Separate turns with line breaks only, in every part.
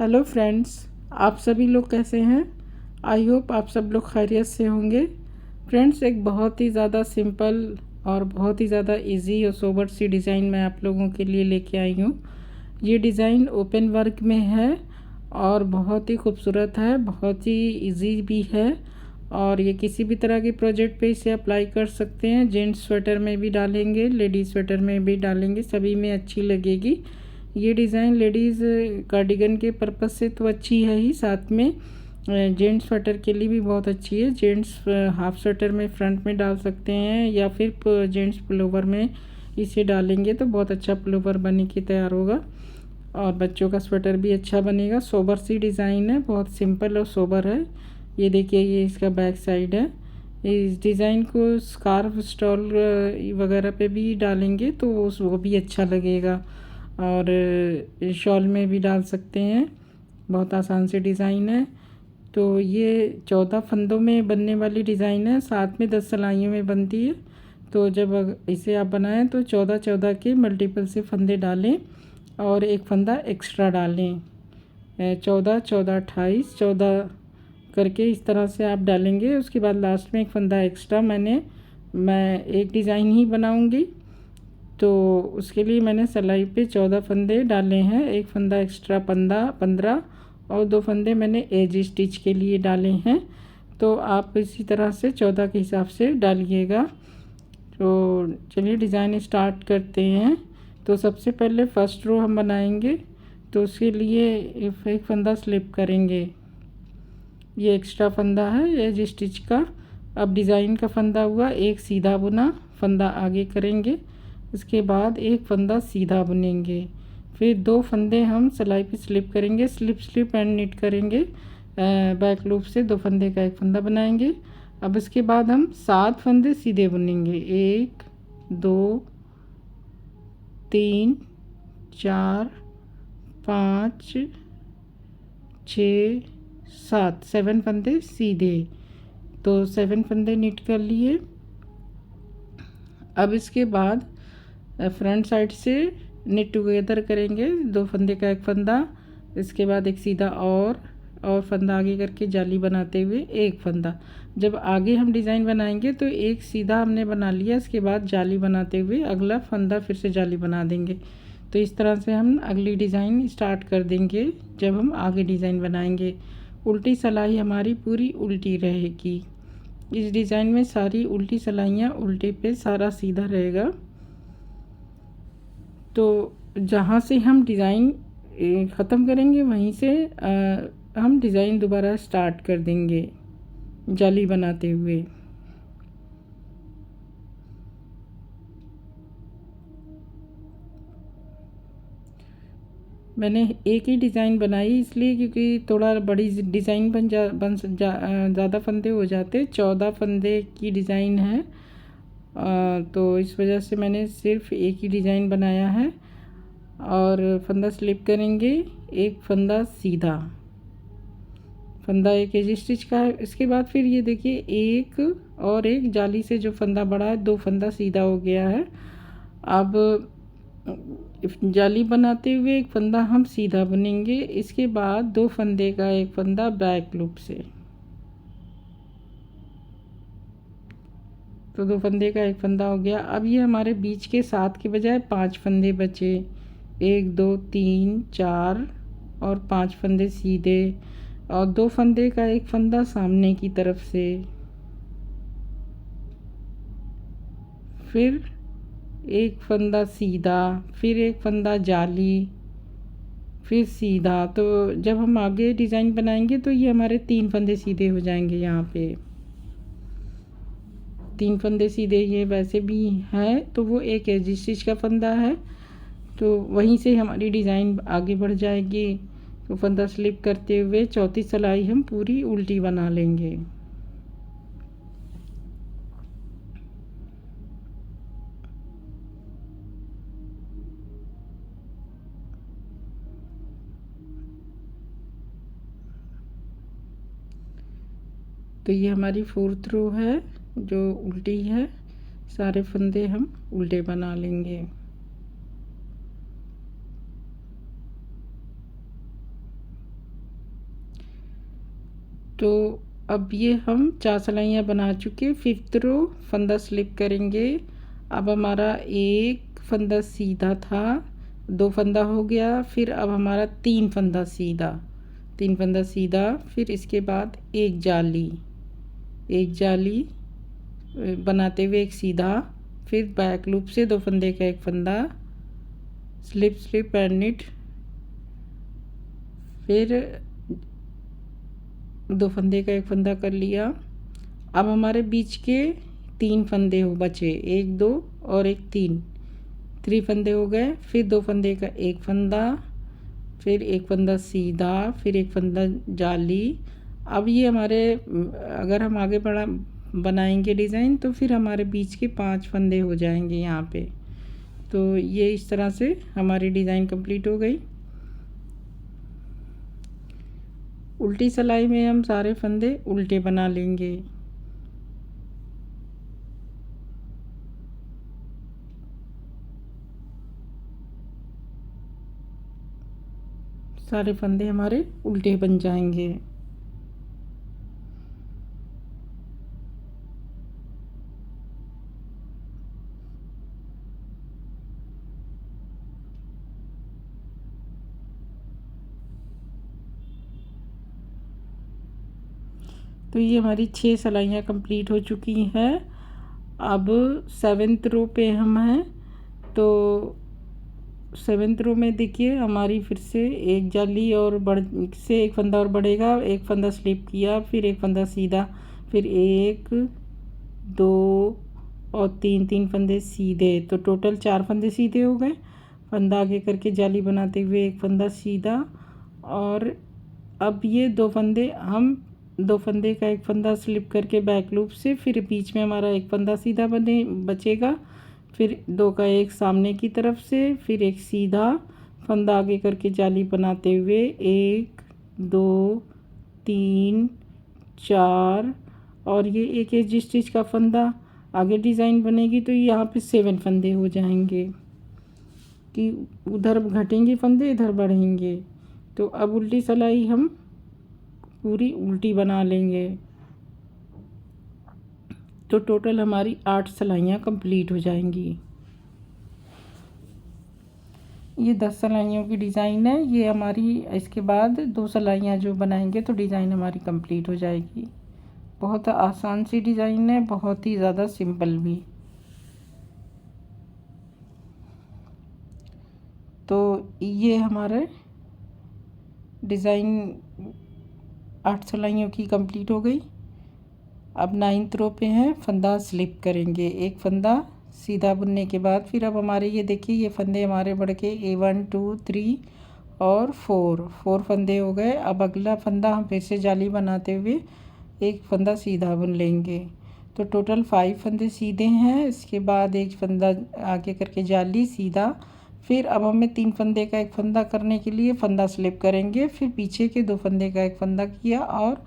Hello friends, आप सभी लोग कैसे हैं। आई होप आप सब लोग खैरियत से होंगे। फ्रेंड्स, एक बहुत ही ज़्यादा सिंपल और बहुत ही ज़्यादा इजी और सोबर सी डिज़ाइन मैं आप लोगों के लिए लेके आई हूँ। ये डिज़ाइन ओपन वर्क में है और बहुत ही खूबसूरत है, बहुत ही इजी भी है और ये किसी भी तरह के प्रोजेक्ट पे इसे अप्लाई कर सकते हैं। जेंट्स स्वेटर में भी डालेंगे, लेडीज़ स्वेटर में भी डालेंगे, सभी में अच्छी लगेगी। ये डिज़ाइन लेडीज़ कार्डिगन के पर्पज़ से तो अच्छी है ही, साथ में जेंट्स स्वेटर के लिए भी बहुत अच्छी है। जेंट्स हाफ स्वेटर में फ्रंट में डाल सकते हैं या फिर जेंट्स पुलोवर में इसे डालेंगे तो बहुत अच्छा पुलोवर बन के तैयार होगा और बच्चों का स्वेटर भी अच्छा बनेगा। सोबर सी डिज़ाइन है, बहुत सिंपल और सोबर है। ये देखिए, ये इसका बैक साइड है। इस डिज़ाइन को स्कार्फ स्टॉल वगैरह पे भी डालेंगे तो वो भी अच्छा लगेगा और शॉल में भी डाल सकते हैं। बहुत आसान से डिज़ाइन है। तो ये 14 फंदों में बनने वाली डिज़ाइन है, साथ में 10 सिलाइयों में बनती है। तो जब इसे आप बनाएं तो 14-14 के मल्टीपल से फंदे डालें और एक फंदा एक्स्ट्रा डालें। 14-14 28 14 करके इस तरह से आप डालेंगे। उसके बाद लास्ट में एक फंदा एक्स्ट्रा मैं एक डिज़ाइन ही बनाऊंगी तो उसके लिए मैंने सिलाई पे 14 फंदे डाले हैं, एक फंदा एक्स्ट्रा 15 और 2 फंदे मैंने एज स्टिच के लिए डाले हैं। तो आप इसी तरह से 14 के हिसाब से डालिएगा। तो चलिए डिज़ाइन स्टार्ट करते हैं। तो सबसे पहले फ़र्स्ट रो हम बनाएंगे तो उसके लिए एक फंदा स्लिप करेंगे। ये एक्स्ट्रा फंदा है एज स्टिच का। अब डिज़ाइन का फंदा हुआ, एक सीधा बुना, फंदा आगे करेंगे, इसके बाद एक फंदा सीधा बुनेंगे, फिर 2 फंदे हम सिलाई पे स्लिप करेंगे, स्लिप एंड निट करेंगे। बैक लूप से 2 फंदे का एक फंदा बनाएंगे। अब इसके बाद हम 7 फंदे सीधे बुनेंगे, 1 2 3 4 5 6 7 फंदे सीधे। तो 7 फंदे निट कर लिए। अब इसके बाद फ्रंट साइड से निट टुगेदर करेंगे, 2 फंदे का एक फंदा, इसके बाद एक सीधा और फंदा आगे करके जाली बनाते हुए एक फंदा। जब आगे हम डिज़ाइन बनाएंगे तो एक सीधा हमने बना लिया, इसके बाद जाली बनाते हुए अगला फंदा फिर से जाली बना देंगे। तो इस तरह से हम अगली डिज़ाइन स्टार्ट कर देंगे जब हम आगे डिज़ाइन बनाएंगे। उल्टी सिलाई हमारी पूरी उल्टी रहेगी। इस डिज़ाइन में सारी उल्टी सिलाइयाँ उल्टे पे, सारा सीधा रहेगा। तो जहाँ से हम डिज़ाइन ख़त्म करेंगे वहीं से हम डिज़ाइन दोबारा स्टार्ट कर देंगे जाली बनाते हुए। मैंने एक ही डिज़ाइन बनाई इसलिए क्योंकि थोड़ा बड़ी डिज़ाइन ज़्यादा फंदे हो जाते, 14 फंदे की डिज़ाइन है। तो इस वजह से मैंने सिर्फ एक ही डिज़ाइन बनाया है। और फंदा स्लिप करेंगे, एक फंदा सीधा, फंदा एक एज स्टिच का है। इसके बाद फिर ये देखिए, एक जाली से जो फंदा बढ़ा है, 2 फंदा सीधा हो गया है। अब जाली बनाते हुए एक फंदा हम सीधा बुनेंगे, इसके बाद 2 फंदे का एक फंदा बैक लूप से। तो 2 फंदे का एक फंदा हो गया। अब ये हमारे बीच के 7 के बजाय 5 फंदे बचे, 1 2 3 4 और 5 फंदे सीधे और 2 फंदे का एक फंदा सामने की तरफ से, फिर एक फंदा सीधा, फिर एक फंदा जाली, फिर सीधा। तो जब हम आगे डिज़ाइन बनाएंगे तो ये हमारे 3 फंदे सीधे हो जाएंगे। यहाँ पे 3 फंदे सीधे ये वैसे भी है तो वो एक एज स्टिच का फंदा है, तो वहीं से हमारी डिज़ाइन आगे बढ़ जाएगी। तो फंदा स्लिप करते हुए चौथी सिलाई हम पूरी उल्टी बना लेंगे। तो ये हमारी 4th रो है जो उल्टी है, सारे फंदे हम उल्टे बना लेंगे। तो अब ये हम 4 सिलाइयाँ बना चुके, 5th रो फंदा स्लिप करेंगे। अब हमारा एक फंदा सीधा था, 2 फंदा हो गया, फिर अब हमारा 3 फंदा सीधा, 3 फंदा सीधा, फिर इसके बाद एक जाली बनाते हुए एक सीधा, फिर बैक लूप से 2 फंदे का एक फंदा, स्लिप एंड निट, फिर 2 फंदे का एक फंदा कर लिया। अब हमारे बीच के 3 फंदे हो बचे, 1 2 और एक 3 फंदे हो गए। फिर 2 फंदे का एक फंदा, फिर एक फंदा सीधा, फिर एक फंदा जाली। अब ये हमारे अगर हम आगे बनाएंगे डिज़ाइन तो फिर हमारे बीच के 5 फंदे हो जाएंगे यहाँ पे। तो ये इस तरह से हमारी डिज़ाइन कंप्लीट हो गई। उल्टी सिलाई में हम सारे फंदे उल्टे बना लेंगे। सारे फंदे हमारे उल्टे बन जाएंगे। तो ये हमारी 6 सिलाइयाँ कंप्लीट हो चुकी हैं। अब 7th रो पे हम हैं। तो 7th रो में देखिए हमारी फिर से एक जाली और एक फंदा और बढ़ेगा, एक फंदा स्लिप किया, फिर एक फंदा सीधा, फिर 1 2 और 3 फंदे सीधे, तो टोटल 4 फंदे सीधे हो गए। फंदा आगे करके जाली बनाते हुए एक फंदा सीधा, और अब ये 2 फंदे का एक फंदा स्लिप करके बैक लूप से, फिर बीच में हमारा एक फंदा सीधा बचेगा, फिर 2 का एक सामने की तरफ से, फिर एक सीधा फंदा आगे करके जाली बनाते हुए 1 2 3 4, और ये एक एज स्टिच का फंदा आगे डिज़ाइन बनेगी। तो यहाँ पे 7 फंदे हो जाएंगे कि उधर घटेंगे फंदे, इधर बढ़ेंगे। तो अब उल्टी सिलाई हम पूरी उल्टी बना लेंगे। तो टोटल हमारी 8 सिलाइयाँ कंप्लीट हो जाएंगी। ये 10 सिलाइयों की डिज़ाइन है। ये हमारी इसके बाद 2 सिलाइयाँ जो बनाएंगे तो डिज़ाइन हमारी कंप्लीट हो जाएगी। बहुत आसान सी डिज़ाइन है, बहुत ही ज़्यादा सिंपल भी। तो ये हमारे डिज़ाइन 8 सिलाइयों की कंप्लीट हो गई। अब 9th रो पे हैं, फंदा स्लिप करेंगे, एक फंदा सीधा बुनने के बाद फिर अब हमारे ये देखिए ये फंदे हमारे बढ़ के 1 2 3 और 4 फंदे हो गए। अब अगला फंदा हम फिर से जाली बनाते हुए एक फंदा सीधा बुन लेंगे। तो टोटल 5 फंदे सीधे हैं। इसके बाद एक फंदा आगे करके जाली सीधा, फिर अब हमें 3 फंदे का एक फंदा करने के लिए फंदा स्लिप करेंगे, फिर पीछे के 2 फंदे का एक फंदा किया और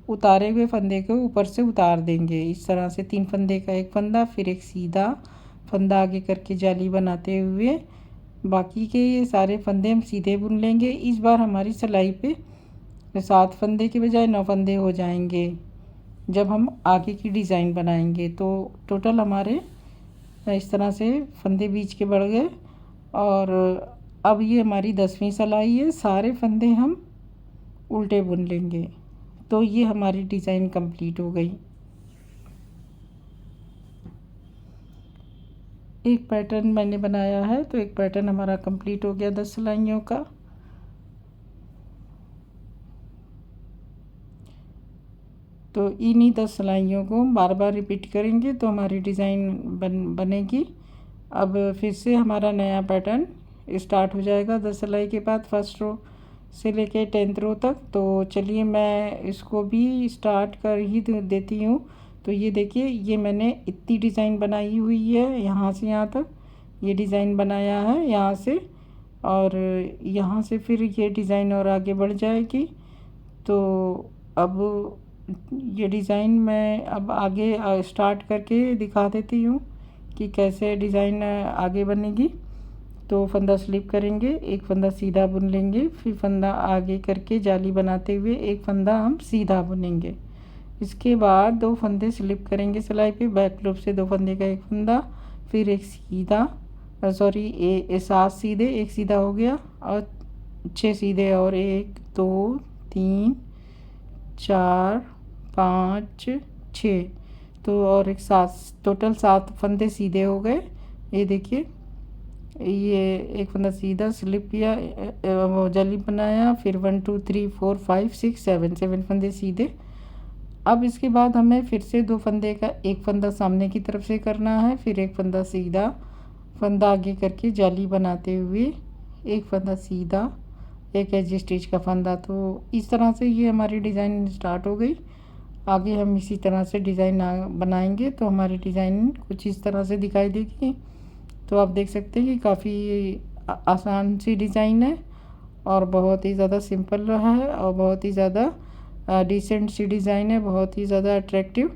उतारे हुए फंदे को ऊपर से उतार देंगे। इस तरह से 3 फंदे का एक फंदा, फिर एक सीधा फंदा आगे करके जाली बनाते हुए बाकी के ये सारे फंदे हम सीधे बुन लेंगे। इस बार हमारी सिलाई पे 7 फंदे के बजाय 9 फंदे हो जाएंगे जब हम आगे की डिज़ाइन बनाएंगे। तो टोटल हमारे इस तरह से फंदे बीच के बढ़ गए। और अब ये हमारी 10वीं सिलाई है, सारे फंदे हम उल्टे बुन लेंगे। तो ये हमारी डिज़ाइन कंप्लीट हो गई। एक पैटर्न मैंने बनाया है, तो एक पैटर्न हमारा कंप्लीट हो गया 10 सिलाइयों का। तो इन्हीं 10 सिलाइयों को बार बार रिपीट करेंगे तो हमारी डिज़ाइन बनेगी। अब फिर से हमारा नया पैटर्न स्टार्ट हो जाएगा 10 सिलाई के बाद, फर्स्ट रो से लेके 10th रो तक। तो चलिए मैं इसको भी स्टार्ट कर ही देती हूँ। तो ये देखिए ये मैंने इतनी डिज़ाइन बनाई हुई है, यहाँ से यहाँ तक ये डिज़ाइन बनाया है यहाँ से, और यहाँ से फिर ये डिज़ाइन और आगे बढ़ जाएगी। तो अब ये डिज़ाइन मैं अब आगे स्टार्ट करके दिखा देती हूँ कि कैसे डिज़ाइन आगे बनेगी। तो फंदा स्लिप करेंगे, एक फंदा सीधा बुन लेंगे, फिर फंदा आगे करके जाली बनाते हुए एक फंदा हम सीधा बुनेंगे। इसके बाद 2 फंदे स्लिप करेंगे सिलाई पे, बैक लूप से 2 फंदे का एक फंदा, फिर एक सीधा, सॉरी 7 सीधे, एक सीधा हो गया, और 6 सीधे, और 1 2 3 4 5 6, तो और एक 7, टोटल 7 फंदे सीधे हो गए। ये देखिए, ये एक फंदा सीधा स्लिप किया, वो जाली बनाया, फिर 1 2 3 4 5 6 7 फंदे सीधे। अब इसके बाद हमें फिर से 2 फंदे का एक फंदा सामने की तरफ से करना है, फिर एक फंदा सीधा, फंदा आगे करके जाली बनाते हुए एक फंदा सीधा, एक एज स्टिच का फंदा। तो इस तरह से ये हमारी डिज़ाइन स्टार्ट हो गई। आगे हम इसी तरह से डिज़ाइन बनाएंगे तो हमारी डिज़ाइन कुछ इस तरह से दिखाई देगी। तो आप देख सकते हैं कि काफ़ी आसान सी डिज़ाइन है और बहुत ही ज़्यादा सिंपल रहा है और बहुत ही ज़्यादा डिसेंट सी डिज़ाइन है, बहुत ही ज़्यादा अट्रैक्टिव।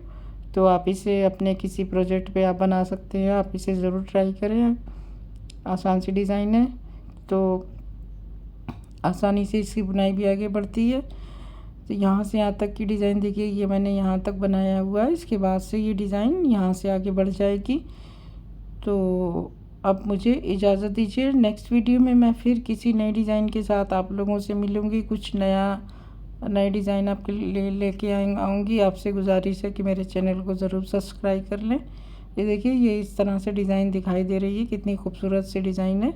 तो आप इसे अपने किसी प्रोजेक्ट पे आप बना सकते हैं, आप इसे ज़रूर ट्राई करें। आसान सी डिज़ाइन है तो आसानी से इसकी बुनाई भी आगे बढ़ती है। तो यहाँ से यहाँ तक की डिज़ाइन देखिए, ये मैंने यहाँ तक बनाया हुआ है, इसके बाद से ये डिज़ाइन यहाँ से आगे बढ़ जाएगी। तो अब मुझे इजाज़त दीजिए, नेक्स्ट वीडियो में मैं फिर किसी नई डिज़ाइन के साथ आप लोगों से मिलूँगी, कुछ नए डिज़ाइन आपके लिए लेके आऊँगी। आपसे गुजारिश है कि मेरे चैनल को ज़रूर सब्सक्राइब कर लें। ये देखिए, ये इस तरह से डिज़ाइन दिखाई दे रही है, कितनी खूबसूरत सी डिज़ाइन है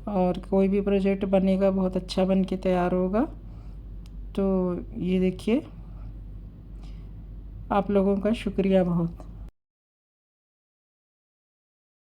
और कोई भी प्रोजेक्ट बनेगा बहुत अच्छा बन के तैयार होगा। तो ये देखिए, आप लोगों का शुक्रिया बहुत।